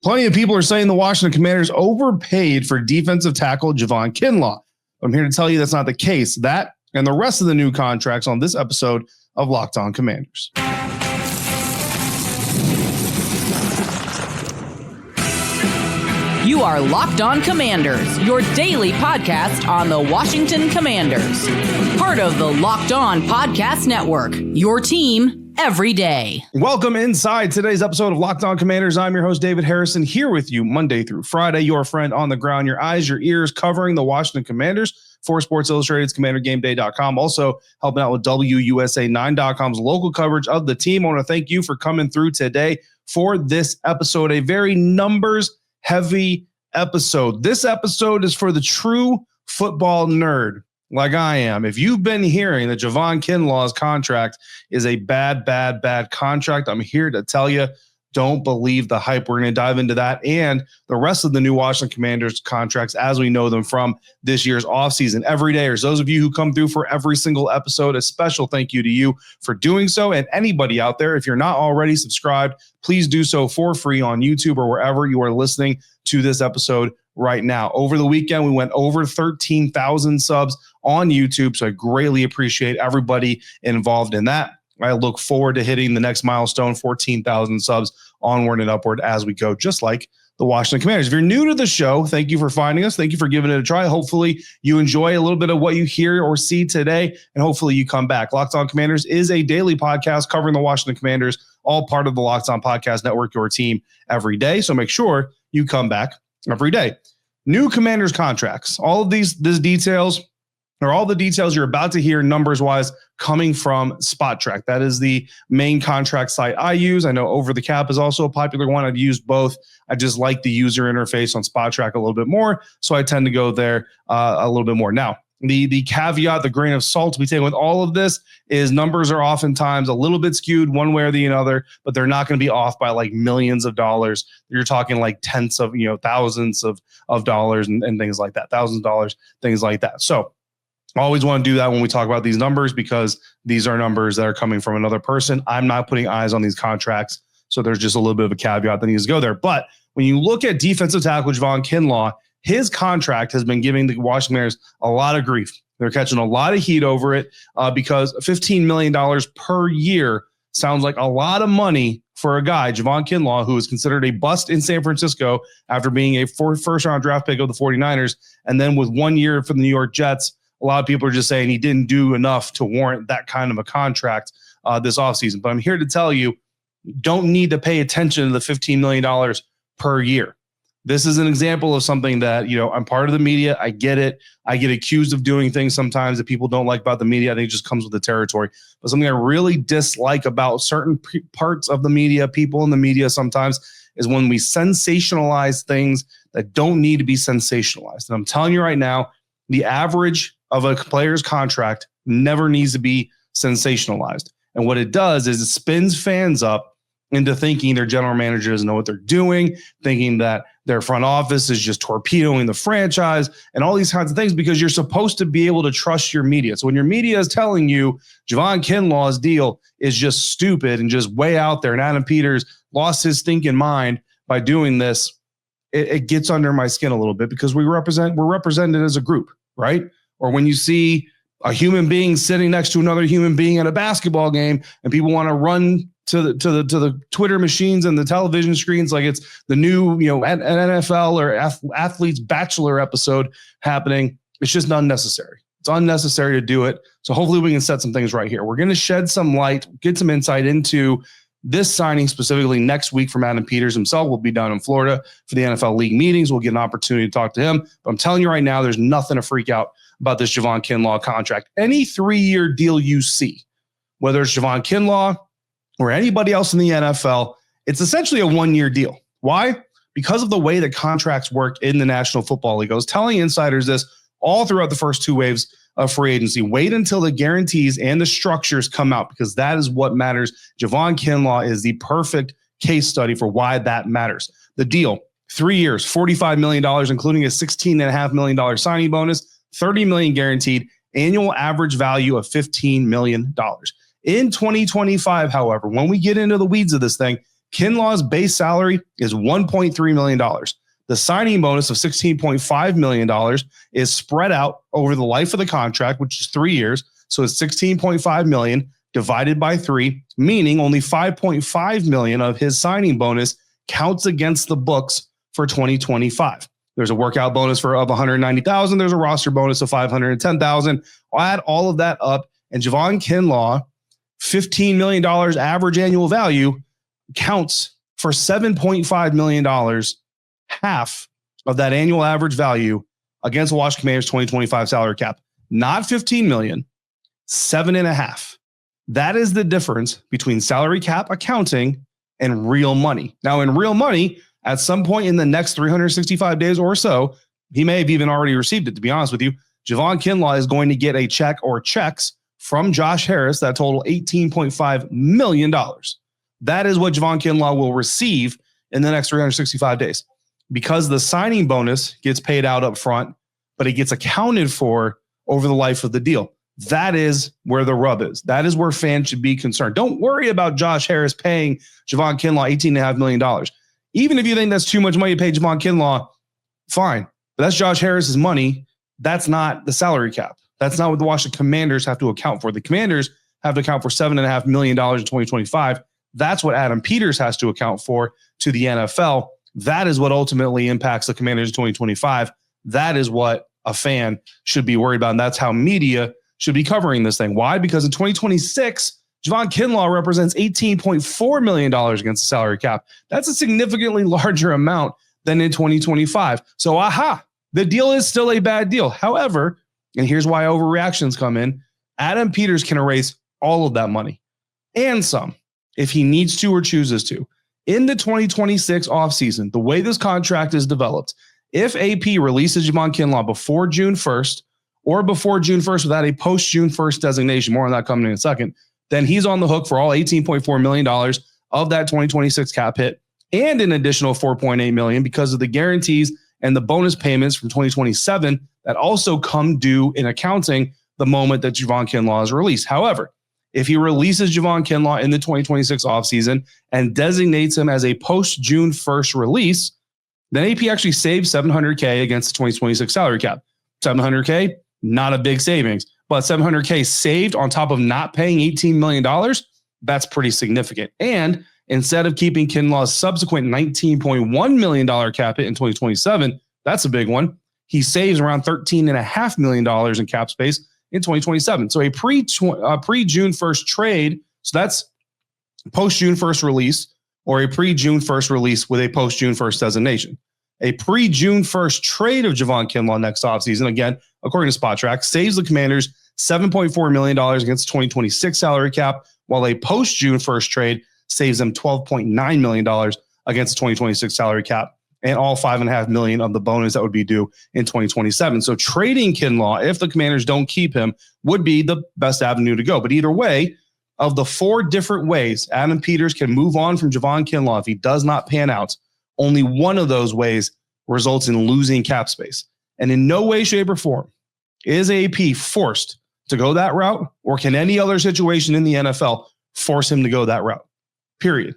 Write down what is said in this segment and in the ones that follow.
Plenty of people are saying the Washington Commanders overpaid for defensive tackle Javon Kinlaw. I'm here to tell you that's not the case. That and the rest of the new contracts on this episode of Locked On Commanders. You are Locked On Commanders, your daily podcast on the Washington Commanders. Part of the Locked On Podcast Network, your team every day. Welcome inside today's episode of Locked On Commanders. I'm your host, David Harrison, here with you Monday through Friday, your friend on the ground, your eyes, your ears, covering the Washington Commanders for Sports Illustrated's CommanderGameDay.com. Also helping out with WUSA9.com's local coverage of the team. I want to thank you for coming through today for this episode, a very numbers-heavy episode. This episode is for the true football nerd like I am. If you've been hearing that Javon Kinlaw's contract is a bad contract, I'm here to tell you, don't believe the hype. We're going to dive into that and the rest of the new Washington Commanders contracts as we know them from this year's offseason. Every day, those of you who come through for every single episode, a special thank you to you for doing so. And anybody out there, if you're not already subscribed, please do so for free on YouTube or wherever you are listening to this episode right now. Over the weekend, we went over 13,000 subs on YouTube, so I greatly appreciate everybody involved in that. I look forward to hitting the next milestone, 14,000 subs, onward and upward as we go, just like the Washington Commanders. If you're new to the show, thank you for finding us. Thank you for giving it a try. Hopefully you enjoy a little bit of what you hear or see today, and hopefully you come back. Locked On Commanders is a daily podcast covering the Washington Commanders, all part of the Locked On Podcast Network, your team every day. So make sure you come back every day. New Commanders contracts. All of these details, or all the details you're about to hear numbers-wise, coming from SpotTrack. That is the main contract site I use. I know Over the Cap is also a popular one. I've used both. I just like the user interface on SpotTrack a little bit more, so I tend to go there a little bit more. Now, the caveat, the grain of salt to be taken with all of this is numbers are oftentimes a little bit skewed one way or the other, but they're not going to be off by like millions of dollars. You're talking like tens of, thousands of dollars and things like that, thousands of dollars, things like that. So I always want to do that when we talk about these numbers because these are numbers that are coming from another person. I'm not putting eyes on these contracts, so there's just a little bit of a caveat that needs to go there. But when you look at defensive tackle Javon Kinlaw, his contract has been giving the Washington Commanders a lot of grief. They're catching a lot of heat over it because $15 million per year sounds like a lot of money for a guy, Javon Kinlaw, who is considered a bust in San Francisco after being a first-round draft pick of the 49ers, and then with 1 year for the New York Jets. A lot of people are just saying he didn't do enough to warrant that kind of a contract this offseason. But I'm here to tell you, don't need to pay attention to the $15 million per year. This is an example of something that, I'm part of the media. I get it. I get accused of doing things sometimes that people don't like about the media. I think it just comes with the territory. But something I really dislike about certain parts of the media, people in the media sometimes, is when we sensationalize things that don't need to be sensationalized. And I'm telling you right now, the average of a player's contract never needs to be sensationalized. And what it does is it spins fans up into thinking their general manager doesn't know what they're doing, thinking that their front office is just torpedoing the franchise and all these kinds of things, because you're supposed to be able to trust your media. So when your media is telling you Javon Kinlaw's deal is just stupid and just way out there, and Adam Peters lost his stinking mind by doing this, it gets under my skin a little bit because we're represented as a group, right? Or when you see a human being sitting next to another human being at a basketball game and people want to run to the Twitter machines and the television screens like it's the new, NFL or Athlete's Bachelor episode happening. It's just unnecessary. It's unnecessary to do it. So hopefully we can set some things right here. We're going to shed some light, get some insight into this signing specifically next week from Adam Peters himself. We'll be down in Florida for the NFL League meetings. We'll get an opportunity to talk to him. But I'm telling you right now, there's nothing to freak out about this Javon Kinlaw contract. Any 3-year deal you see, whether it's Javon Kinlaw or anybody else in the NFL, it's essentially a 1-year deal. Why? Because of the way that contracts work in the National Football League. I was telling insiders this all throughout the first 2 waves of free agency. Wait until the guarantees and the structures come out, because that is what matters. Javon Kinlaw is the perfect case study for why that matters. The deal, 3 years, $45 million, including a $16.5 million signing bonus, $30 million guaranteed, annual average value of $15 million. In 2025, however, when we get into the weeds of this thing, Kinlaw's base salary is $1.3 million. The signing bonus of $16.5 million is spread out over the life of the contract, which is 3 years. So it's $16.5 million divided by 3, meaning only $5.5 million of his signing bonus counts against the books for 2025. There's a workout bonus of $190,000. There's a roster bonus of $510,000. I'll add all of that up, and Javon Kinlaw, $15 million average annual value, counts for $7.5 million, half of that annual average value against the Washington Commanders 2025 salary cap. Not 15 million, 7.5. That is the difference between salary cap accounting and real money. Now, in real money, at some point in the next 365 days or so, he may have even already received it, to be honest with you. Javon Kinlaw is going to get a check or checks from Josh Harris that total $18.5 million. That is what Javon Kinlaw will receive in the next 365 days. Because the signing bonus gets paid out up front, but it gets accounted for over the life of the deal. That is where the rub is. That is where fans should be concerned. Don't worry about Josh Harris paying Javon Kinlaw $18.5 million. Even if you think that's too much money to pay Javon Kinlaw, fine. But that's Josh Harris's money. That's not the salary cap. That's not what the Washington Commanders have to account for. The Commanders have to account for $7.5 million in 2025. That's what Adam Peters has to account for to the NFL. That is what ultimately impacts the Commanders in 2025. That is what a fan should be worried about. And that's how media should be covering this thing. Why? Because in 2026, Javon Kinlaw represents $18.4 million against the salary cap. That's a significantly larger amount than in 2025. So, the deal is still a bad deal. However, and here's why overreactions come in, Adam Peters can erase all of that money and some if he needs to or chooses to. In the 2026 offseason, the way this contract is developed, if AP releases Javon Kinlaw before June 1st or before June 1st without a post-June 1st designation, more on that coming in a second, then he's on the hook for all $18.4 million of that 2026 cap hit and an additional $4.8 million because of the guarantees and the bonus payments from 2027 that also come due in accounting the moment that Javon Kinlaw is released. However, if he releases Javon Kinlaw in the 2026 offseason and designates him as a post-June 1st release, then AP actually saves $700K against the 2026 salary cap. $700K, not a big savings, but $700K saved on top of not paying $18 million, that's pretty significant. And instead of keeping Kinlaw's subsequent $19.1 million cap hit in 2027, that's a big one. He saves around $13.5 million in cap space in 2027. So a pre-June 1st trade, so that's post-June 1st release or a pre-June 1st release with a post-June 1st designation. A pre-June 1st trade of Javon Kinlaw next offseason, again, according to SpotTrack, saves the Commanders $7.4 million against the 2026 salary cap, while a post-June 1st trade saves them $12.9 million against the 2026 salary cap and all $5.5 million of the bonus that would be due in 2027. So trading Kinlaw, if the Commanders don't keep him, would be the best avenue to go. But either way, of the 4 different ways Adam Peters can move on from Javon Kinlaw if he does not pan out, only one of those ways results in losing cap space. And in no way, shape, or form is AP forced to go that route, or can any other situation in the NFL force him to go that route, period.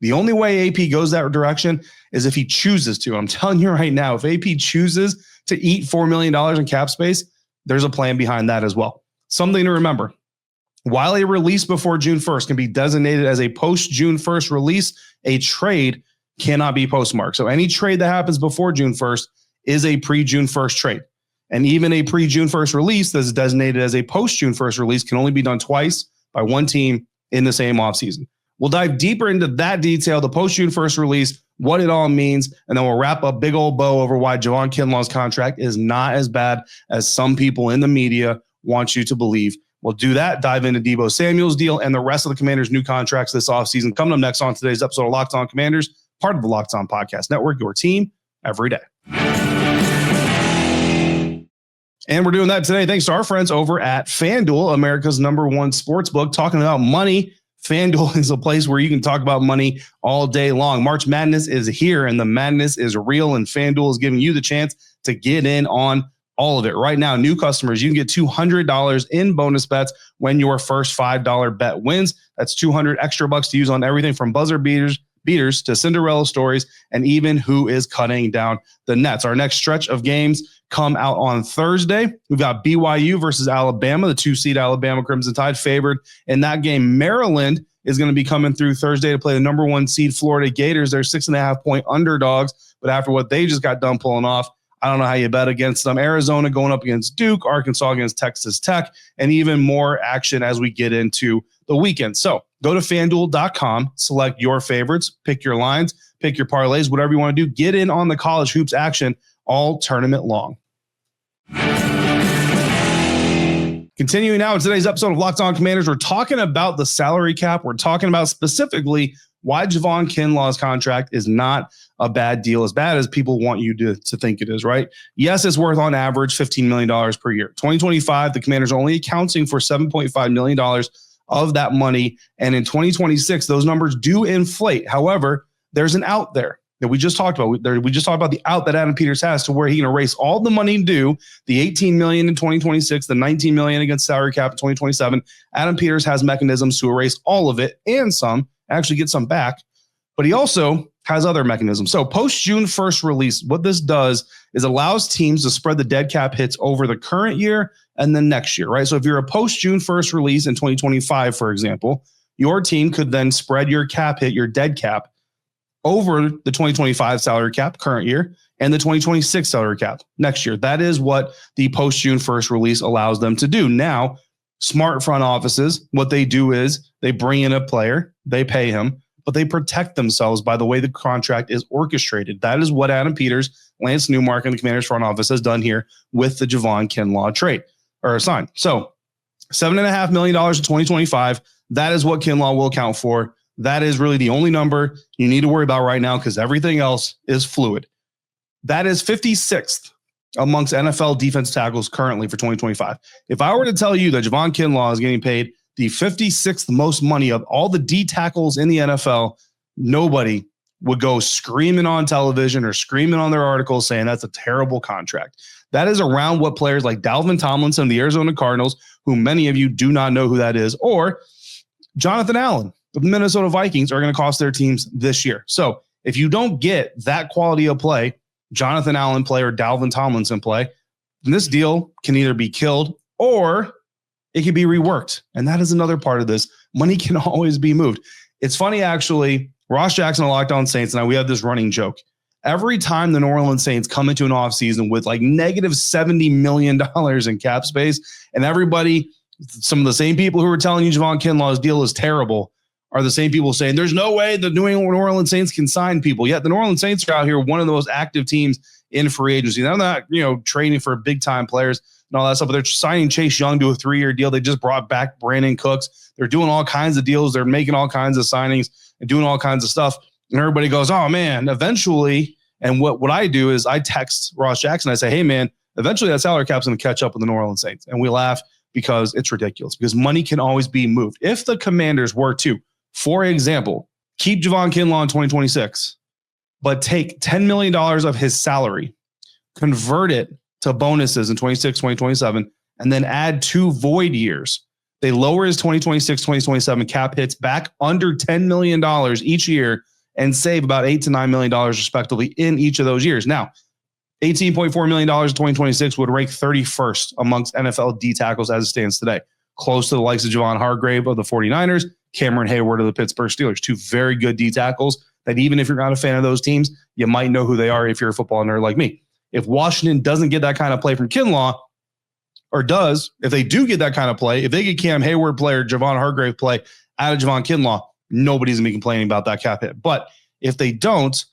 The only way AP goes that direction is if he chooses to. I'm telling you right now, if AP chooses to eat $4 million in cap space, there's a plan behind that as well. Something to remember. While a release before June 1st can be designated as a post-June 1st release, a trade cannot be postmarked. So any trade that happens before June 1st is a pre-June 1st trade. And even a pre-June 1st release that's designated as a post-June 1st release can only be done twice by one team in the same offseason. We'll dive deeper into that detail, the post-June 1st release, what it all means, and then we'll wrap a big old bow over why Javon Kinlaw's contract is not as bad as some people in the media want you to believe. We'll do that, dive into Deebo Samuel's deal and the rest of the Commanders' new contracts this offseason. Coming up next on today's episode of Locked On Commanders, part of the Locked On Podcast Network, your team every day. And we're doing that today thanks to our friends over at FanDuel, America's #1 sportsbook, talking about money. FanDuel is a place where you can talk about money all day long. March Madness is here, and the madness is real, and FanDuel is giving you the chance to get in on all of it. Right now, new customers, you can get $200 in bonus bets when your first $5 bet wins. That's $200 extra bucks to use on everything from buzzer beaters, beaters to Cinderella stories, and even who is cutting down the nets. Our next stretch of games come out on Thursday. We've got BYU versus Alabama, the 2-seed Alabama Crimson Tide favored in that game. Maryland is going to be coming through Thursday to play the number 1 seed Florida Gators. They're 6.5-point underdogs, but after what they just got done pulling off, I don't know how you bet against them. Arizona going up against Duke, Arkansas against Texas Tech, and even more action as we get into the weekend. So go to FanDuel.com, select your favorites, pick your lines, pick your parlays, whatever you want to do. Get in on the college hoops action all tournament long. Continuing now in today's episode of Locked On Commanders, we're talking about the salary cap. We're talking about specifically why Javon Kinlaw's contract is not a bad deal, as bad as people want you to think it is, right? Yes, it's worth on average $15 million per year. 2025, the Commanders are only accounting for $7.5 million of that money. And in 2026, those numbers do inflate. However, there's an out there that we just talked about. We just talked about the out that Adam Peters has to where he can erase all the money due, the $18 million in 2026, the $19 million against salary cap in 2027. Adam Peters has mechanisms to erase all of it and some, actually get some back, but he also has other mechanisms. So post June 1st release, what this does is allows teams to spread the dead cap hits over the current year and then next year, right? So if you're a post June 1st release in 2025, for example, your team could then spread your cap hit, your dead cap, over the 2025 salary cap current year and the 2026 salary cap next year. That is what the post June 1st release allows them to do. Now, smart front offices, what they do is they bring in a player, they pay him, but they protect themselves by the way the contract is orchestrated. That is what Adam Peters, Lance Newmark, and the Commanders front office has done here with the Javon Kinlaw trade or sign. So $7.5 million in 2025. That is what Kinlaw will account for. That is really the only number you need to worry about right now because everything else is fluid. That is 56th amongst NFL defense tackles currently for 2025. If I were to tell you that Javon Kinlaw is getting paid the 56th most money of all the D tackles in the NFL, nobody would go screaming on television or screaming on their articles saying that's a terrible contract. That is around what players like Dalvin Tomlinson of the Arizona Cardinals, who many of you do not know who that is, or Jonathan Allen of the Minnesota Vikings are going to cost their teams this year. So if you don't get that quality of play, Jonathan Allen play or Dalvin Tomlinson play, then this deal can either be killed or it can be reworked. And that is another part of this. Money can always be moved. It's funny, actually, Ross Jackson of Locked On Saints and I, we have this running joke. Every time the New Orleans Saints come into an offseason with like negative $70 million in cap space, and everybody, some of the same people who are telling you Javon Kinlaw's deal is terrible, are the same people saying there's no way the New Orleans Saints can sign people. Yet the New Orleans Saints are out here one of the most active teams in free agency. They're not, training for big time players and all that stuff, but they're signing Chase Young to a 3-year deal. They just brought back Brandon Cooks. They're doing all kinds of deals. They're making all kinds of signings and doing all kinds of stuff. And everybody goes, oh man, eventually. And what I do is I text Ross Jackson. I say, hey man, eventually that salary cap's going to catch up with the New Orleans Saints. And we laugh because it's ridiculous because money can always be moved. If the Commanders were to, for example, keep Javon Kinlaw in 2026, but take $10 million of his salary, convert it to bonuses in 26, 2027, and then add 2 void years. They lower his 2026, 2027 cap hits back under $10 million each year and save about $8 to $9 million respectively in each of those years. Now, $18.4 million in 2026 would rank 31st amongst NFL D tackles as it stands today, close to the likes of Javon Hargrave of the 49ers, Cameron Hayward of the Pittsburgh Steelers, 2 very good D tackles that even if you're not a fan of those teams, you might know who they are if you're a football nerd like me. If Washington doesn't get that kind of play from Kinlaw, or does, if they do get that kind of play, if they get Cam Hayward play or Javon Hargrave play out of Javon Kinlaw, nobody's going to be complaining about that cap hit. But if they don't,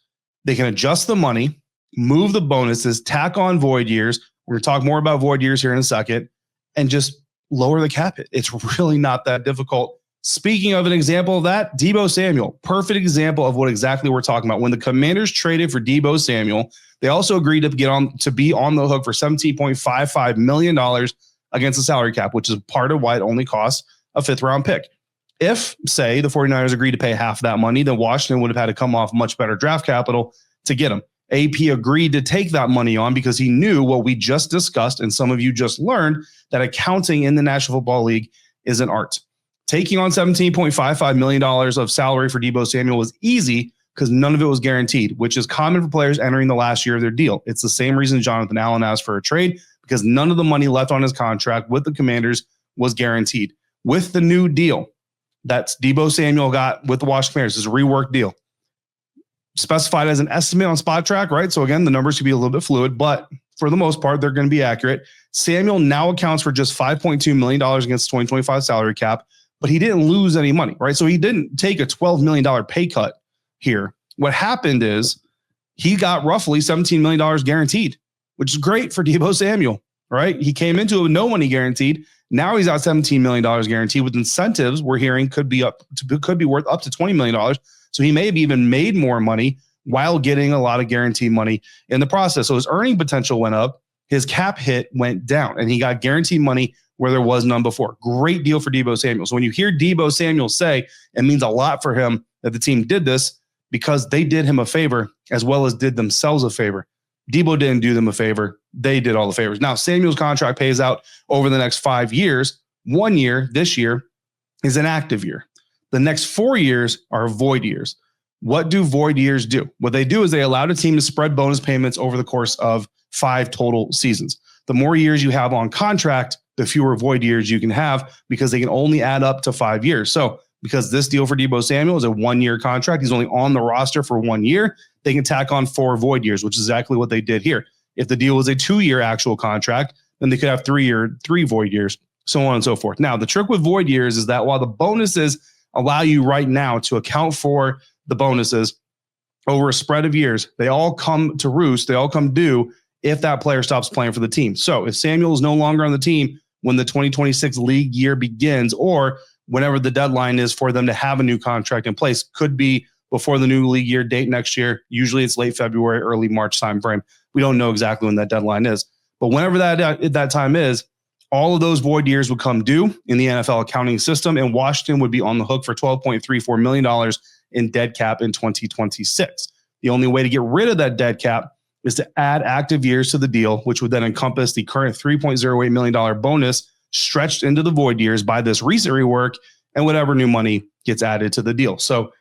they can adjust the money, move the bonuses, tack on void years. We're going to talk more about void years here in a second, and just lower the cap hit. It's really not that difficult. Speaking of an example of that, Deebo Samuel, perfect example of what exactly we're talking about. When the Commanders traded for Deebo Samuel, they also agreed to be on the hook for $17.55 million against the salary cap, which is part of why it only costs a 5th round pick. If, say, the 49ers agreed to pay half that money, then Washington would have had to come off much better draft capital to get him. AP agreed to take that money on because he knew what we just discussed, and some of you just learned, that accounting in the National Football League is an art. Taking on $17.55 million of salary for Deebo Samuel was easy because none of it was guaranteed, which is common for players entering the last year of their deal. It's the same reason Jonathan Allen asked for a trade, because none of the money left on his contract with the Commanders was guaranteed. With the new deal that Deebo Samuel got with the Washington Commanders, is a reworked deal, specified as an estimate on Spot Track, right? So again, the numbers could be a little bit fluid, but for the most part, they're going to be accurate. Samuel now accounts for just $5.2 million against 2025 salary cap, but he didn't lose any money, right? So he didn't take a $12 million pay cut here. What happened is he got roughly $17 million guaranteed, which is great for Deebo Samuel, right? He came into it with no money guaranteed. Now he's got $17 million guaranteed with incentives we're hearing could be worth up to $20 million. So he may have even made more money while getting a lot of guaranteed money in the process. So his earning potential went up, his cap hit went down, and he got guaranteed money where there was none before. Great deal for Deebo Samuel. So when you hear Deebo Samuel say, it means a lot for him that the team did this, because they did him a favor as well as did themselves a favor. Deebo didn't do them a favor. They did all the favors. Now, Samuel's contract pays out over the next 5 years. 1 year, this year, is an active year. The next 4 years are void years. What do void years do? What they do is they allow the team to spread bonus payments over the course of 5 total seasons. The more years you have on contract, the fewer void years you can have, because they can only add up to 5 years. So because this deal for Deebo Samuel is a 1-year contract, he's only on the roster for 1 year, they can tack on 4 void years, which is exactly what they did here. If the deal was a 2-year actual contract, then they could have 3 void years, so on and so forth. Now, the trick with void years is that while the bonuses allow you right now to account for the bonuses over a spread of years, they all come to roost, they all come due if that player stops playing for the team. So if Samuel is no longer on the team when the 2026 league year begins, or whenever the deadline is for them to have a new contract in place, could be before the new league year date next year. Usually it's late February, early March timeframe. We don't know exactly when that deadline is, but whenever that time is, all of those void years would come due in the NFL accounting system, and Washington would be on the hook for $12.34 million in dead cap in 2026. The only way to get rid of that dead cap is to add active years to the deal, which would then encompass the current $3.08 million bonus stretched into the void years by this recent rework, and whatever new money gets added to the deal. So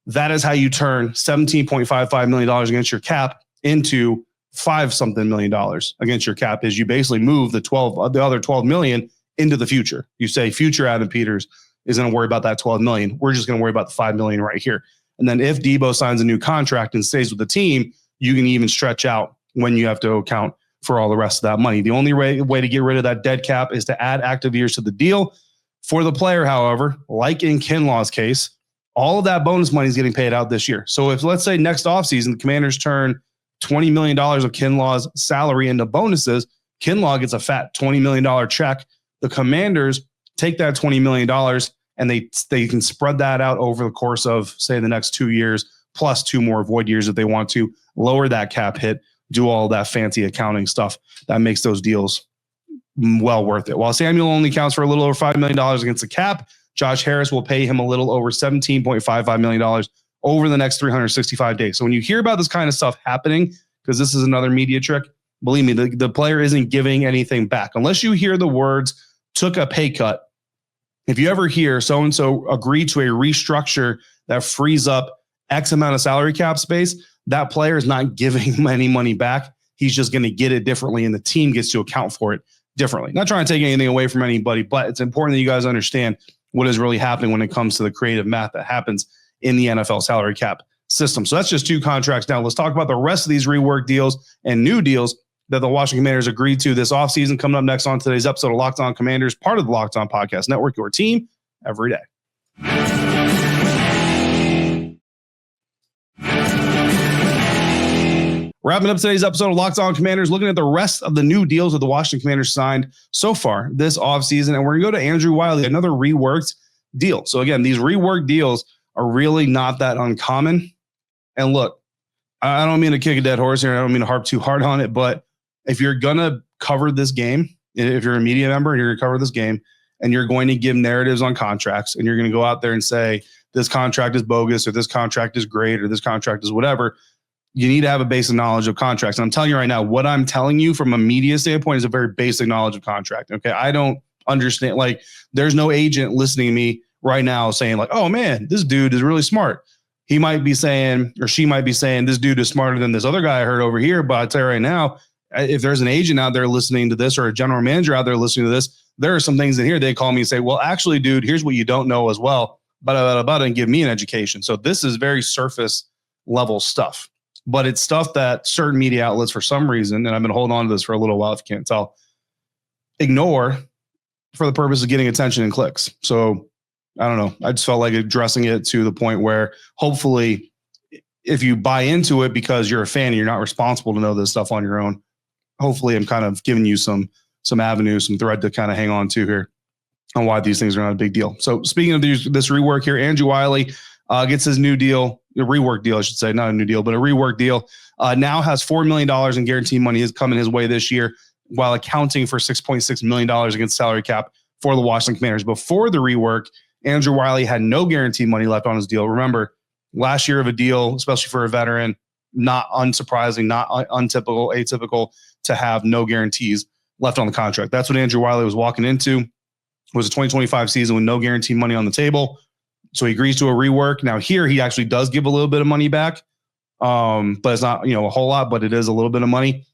that is how you turn $17.55 million against your cap into $5-something million against your cap, is you basically move the other $12 million into the future. You say future Adam Peters is going to worry about that $12 million. We're just going to worry about the $5 million right here. And then if Deebo signs a new contract and stays with the team, you can even stretch out when you have to account for all the rest of that money. The only way to get rid of that dead cap is to add active years to the deal. For the player, however, like in Kinlaw's case, all of that bonus money is getting paid out this year. So if, let's say, next offseason, the Commanders turn $20 million of Kinlaw's salary into bonuses, Kinlaw gets a fat $20 million check. The Commanders take that $20 million and they can spread that out over the course of, say, the next 2 years, plus 2 more void years if they want to, lower that cap hit, do all that fancy accounting stuff that makes those deals well worth it. While Samuel only counts for a little over $5 million against the cap, Josh Harris will pay him a little over $17.55 million over the next 365 days. So when you hear about this kind of stuff happening, because this is another media trick, believe me, the player isn't giving anything back. Unless you hear the words, took a pay cut. If you ever hear so-and-so agree to a restructure that frees up X amount of salary cap space, that player is not giving any money back. He's just going to get it differently, and the team gets to account for it differently. Not trying to take anything away from anybody, but it's important that you guys understand what is really happening when it comes to the creative math that happens in the NFL salary cap system. So that's just 2 contracts now. Let's talk about the rest of these rework deals and new deals that the Washington Commanders agreed to this offseason. Coming up next on today's episode of Locked On Commanders, part of the Locked On Podcast Network, your team every day. Wrapping up today's episode of Locked On Commanders, looking at the rest of the new deals that the Washington Commanders signed so far this offseason. And we're going to go to Andrew Wiley, another reworked deal. So again, these reworked deals are really not that uncommon. And look, I don't mean to kick a dead horse here. I don't mean to harp too hard on it, but if you're going to cover this game, if you're a media member and you're going to cover this game and you're going to give narratives on contracts and you're going to go out there and say this contract is bogus or this contract is great or this contract is whatever, you need to have a basic knowledge of contracts. And I'm telling you right now, what I'm telling you from a media standpoint is a very basic knowledge of contract. Okay. I don't understand. Like, there's no agent listening to me right now saying like, oh man, this dude is really smart. he might be saying, or she might be saying, this dude is smarter than this other guy I heard over here. But I'll tell you right now, if there's an agent out there listening to this or a general manager out there listening to this, there are some things in here they call me and say, well, actually, dude, here's what you don't know as well, and give me an education. So this is very surface level stuff, but it's stuff that certain media outlets, for some reason, and I've been holding on to this for a little while, if you can't tell, ignore for the purpose of getting attention and clicks. So I don't know. I just felt like addressing it to the point where hopefully if you buy into it because you're a fan and you're not responsible to know this stuff on your own, hopefully I'm kind of giving you some avenues, some thread to kind of hang on to here on why these things are not a big deal. So speaking of this rework here, Andrew Wiley gets his new deal, a rework deal, I should say, not a new deal, but a rework deal. Now has $4 million in guaranteed money is coming his way this year, while accounting for $6.6 million against salary cap for the Washington Commanders. Before the rework, Andrew Wiley had no guaranteed money left on his deal. Remember, last year of a deal, especially for a veteran, not unsurprising, not untypical, atypical to have no guarantees left on the contract. That's what Andrew Wiley was walking into. It was a 2025 season with no guaranteed money on the table. So he agrees to a rework. Now here he actually does give a little bit of money back, but it's not a whole lot, but it is a little bit of money.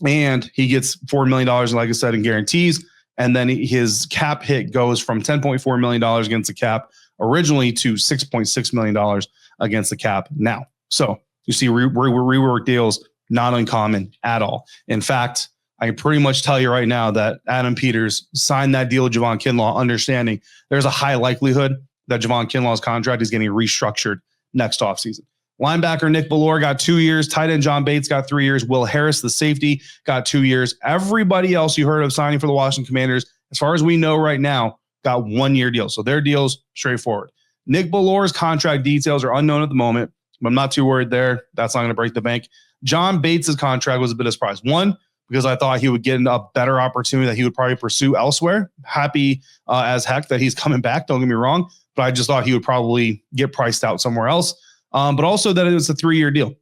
And he gets $4 million, like I said, in guarantees. And then his cap hit goes from $10.4 million against the cap originally to $6.6 million against the cap now. So you see rework deals, not uncommon at all. In fact, I can pretty much tell you right now that Adam Peters signed that deal with Javon Kinlaw, understanding there's a high likelihood that Javon Kinlaw's contract is getting restructured next offseason. Linebacker Nick Bellore got 2 years. Tight end John Bates got 3 years. Will Harris, the safety, got 2 years. Everybody else you heard of signing for the Washington Commanders, as far as we know right now, got 1 year deals. So their deal's straightforward. Nick Bellore's contract details are unknown at the moment, but I'm not too worried there. That's not going to break the bank. John Bates' contract was a bit of a surprise. One, because I thought he would get a better opportunity that he would probably pursue elsewhere. Happy as heck that he's coming back, don't get me wrong, but I just thought he would probably get priced out somewhere else. But also that it was a 3-year deal.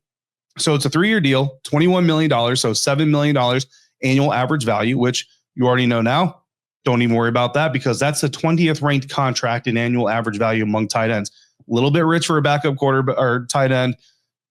So it's a 3-year deal, $21 million, so $7 million annual average value, which you already know now. Don't even worry about that because that's the 20th ranked contract in annual average value among tight ends. A little bit rich for a backup quarter or tight end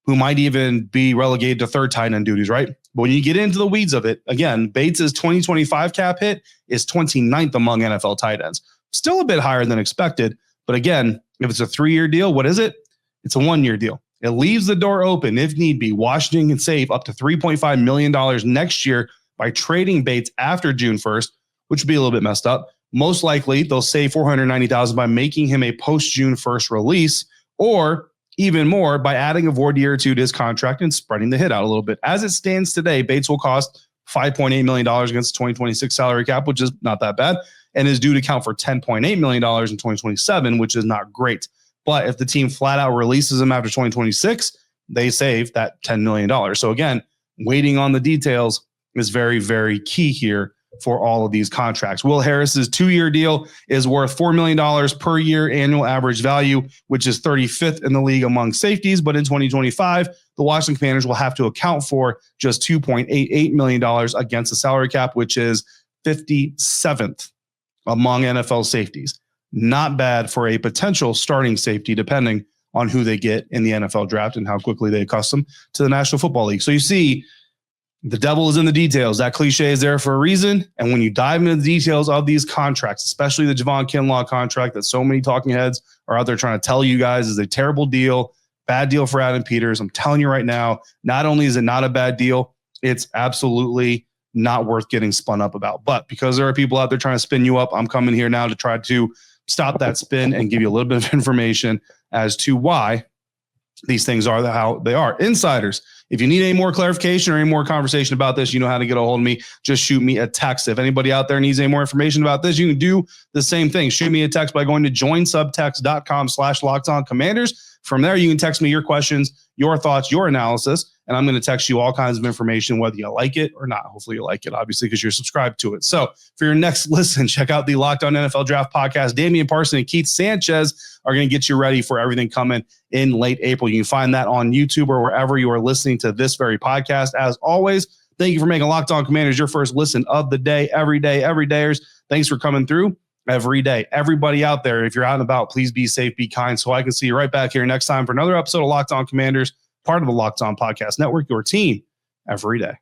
who might even be relegated to third tight end duties, right? But when you get into the weeds of it, again, Bates' 2025 cap hit is 29th among NFL tight ends. Still a bit higher than expected. But again, if it's a 3-year deal, what is it? It's a 1-year deal. It leaves the door open, if need be. Washington can save up to $3.5 million next year by trading Bates after June 1st, which would be a little bit messed up. Most likely, they'll save $490,000 by making him a post-June 1st release, or even more by adding a void year or two to his contract and spreading the hit out a little bit. As it stands today, Bates will cost $5.8 million against the 2026 salary cap, which is not that bad, and is due to count for $10.8 million in 2027, which is not great. But if the team flat out releases him after 2026, they save that $10 million. So again, waiting on the details is very, very key here for all of these contracts. Will Harris's 2-year deal is worth $4 million per year annual average value, which is 35th in the league among safeties. But in 2025, the Washington Commanders will have to account for just $2.88 million against the salary cap, which is 57th among NFL safeties. Not bad for a potential starting safety, depending on who they get in the NFL draft and how quickly they accustom to the National Football League. So you see, the devil is in the details. That cliche is there for a reason. And when you dive into the details of these contracts, especially the Javon Kinlaw contract that so many talking heads are out there trying to tell you guys is a terrible deal, bad deal for Adam Peters. I'm telling you right now, not only is it not a bad deal, it's absolutely not worth getting spun up about. But because there are people out there trying to spin you up, I'm coming here now to try to stop that spin and give you a little bit of information as to why these things are how they are. Insiders, if you need any more clarification or any more conversation about this, you know how to get a hold of me. Just shoot me a text. If anybody out there needs any more information about this, you can do the same thing. Shoot me a text by going to joinsubtext.com/LockedOnCommanders. From there, you can text me your questions, your thoughts, your analysis, and I'm going to text you all kinds of information, whether you like it or not. Hopefully you like it, obviously, because you're subscribed to it. So for your next listen, check out the Locked On NFL Draft podcast. Damian Parson and Keith Sanchez are going to get you ready for everything coming in late April. You can find that on YouTube or wherever you are listening to this very podcast. As always, thank you for making Locked On Commanders your first listen of the day, every day, everydayers. Thanks for coming through. every day. Everybody out there, if you're out and about, please be safe, be kind, so I can see you right back here next time for another episode of Locked On Commanders, part of the Locked On Podcast Network, your team every day.